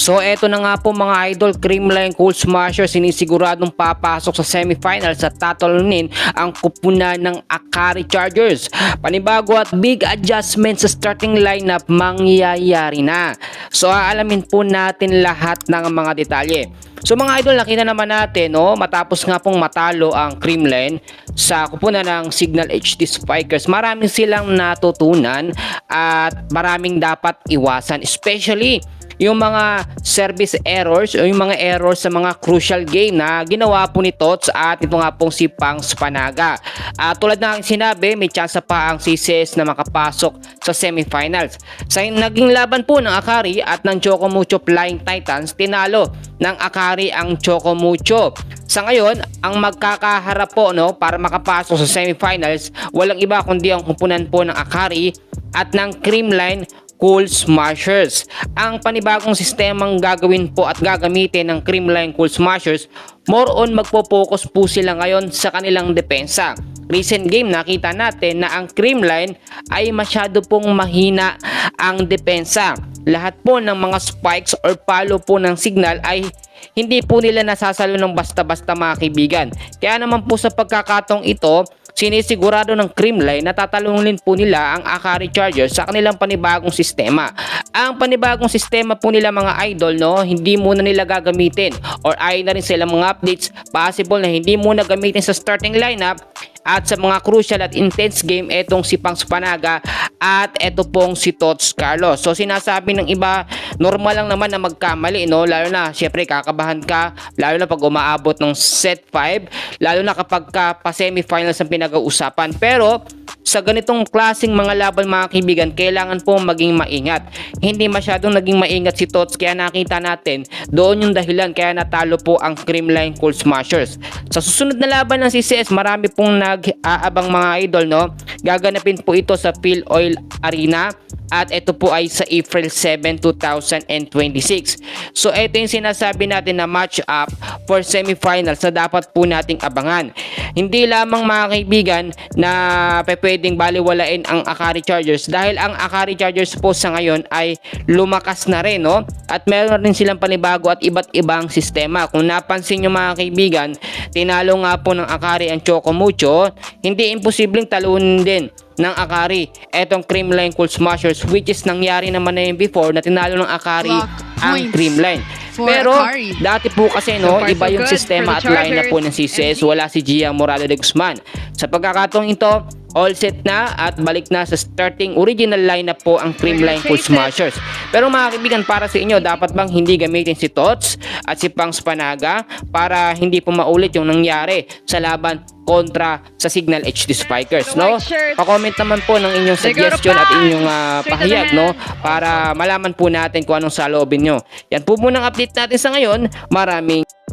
So eto na nga po mga idol, Creamline Cool Smasher sinisiguradong papasok sa semifinals at tatalunin ang kupunan ng Akari Chargers. Panibago at big adjustment sa starting lineup mangyayari na. So aalamin po natin lahat ng mga detalye. So mga idol, nakita naman natin matapos nga pong matalo ang Creamline sa kupunan ng Signal HD Spikers, maraming silang natutunan at maraming dapat iwasan, especially yung mga service errors o yung mga errors sa mga crucial game na ginawa po ni Tots at ito nga pong si Pangs Panaga. Tulad na aking sinabi, may chance pa ang CCS na makapasok sa semifinals. Sa naging laban po ng Akari at ng Chocomucho Flying Titans, tinalo ng Akari ang Chocomucho. Sa ngayon, ang magkakaharap po para makapasok sa semifinals, walang iba kundi ang kumpunan po ng Akari at ng Creamline Cool Smashers. Ang panibagong sistemang gagawin po at gagamitin ng Creamline Cool Smashers, more on magpo-focus po sila ngayon sa kanilang depensa. Recent game nakita natin na ang Creamline ay masyado pong mahina ang depensa. Lahat po ng mga spikes or palo po ng signal ay hindi po nila nasasalo ng basta-basta mga kaibigan. Kaya naman po sa pagkakataong ito, sinisigurado ng Creamline na tatalunin po nila ang Akari Chargers sa kanilang panibagong sistema. Ang panibagong sistema po nila mga idol, hindi muna nila gagamitin or ay na rin sila mga updates, possible na hindi muna gamitin sa starting lineup at sa mga crucial at intense game etong si Pangs Panaga at eto pong si Tots Carlos. So sinasabi ng iba, normal lang naman na magkamali, lalo na syempre kakabahan ka, lalo na pag umaabot ng set 5, lalo na kapag pa semifinals ang pinag-uusapan. Pero sa ganitong klaseng mga laban mga kaibigan, kailangan po maging maingat. Hindi masyadong naging maingat si Tots, kaya nakita natin doon yung dahilan kaya natalo po ang Creamline Cool Smashers. Sa susunod na laban ng CCS, marami pong nag-aabang mga idol, gaganapin po ito sa Phil Oil Arena at ito po ay sa April 7, 2026. So ito yung sinasabi natin na match up for semifinals na dapat po nating abangan. Hindi lamang mga kaibigan na pwedeng baliwalain ang Akari Chargers dahil ang Akari Chargers po sa ngayon ay lumakas na rin, at meron rin silang panibago at iba't ibang sistema. Kung napansin nyo mga kaibigan, tinalo nga po ng Akari ang Chocomucho, hindi imposibleng talunin din ng Akari etong Creamline Cool Smashers, which is nangyari naman na yun before na tinalo ng Akari ang Creamline. Pero dati po kasi iba yung sistema at line na po ng CCS, wala si Gia Morado de Guzman. Sa pagkakataong ito, all set na at balik na sa starting original lineup po ang Creamline Cool Smashers. Pero mga kaibigan, para sa inyo, dapat bang hindi gamitin si Tots at si Pangs Panaga para hindi po maulit yung nangyari sa laban kontra sa Signal HD Spikers, Pa-comment naman po ng inyong suggestion at inyong pahayag, para malaman po natin kung anong saloobin nyo. Yan po muna ang update natin sa ngayon. Maraming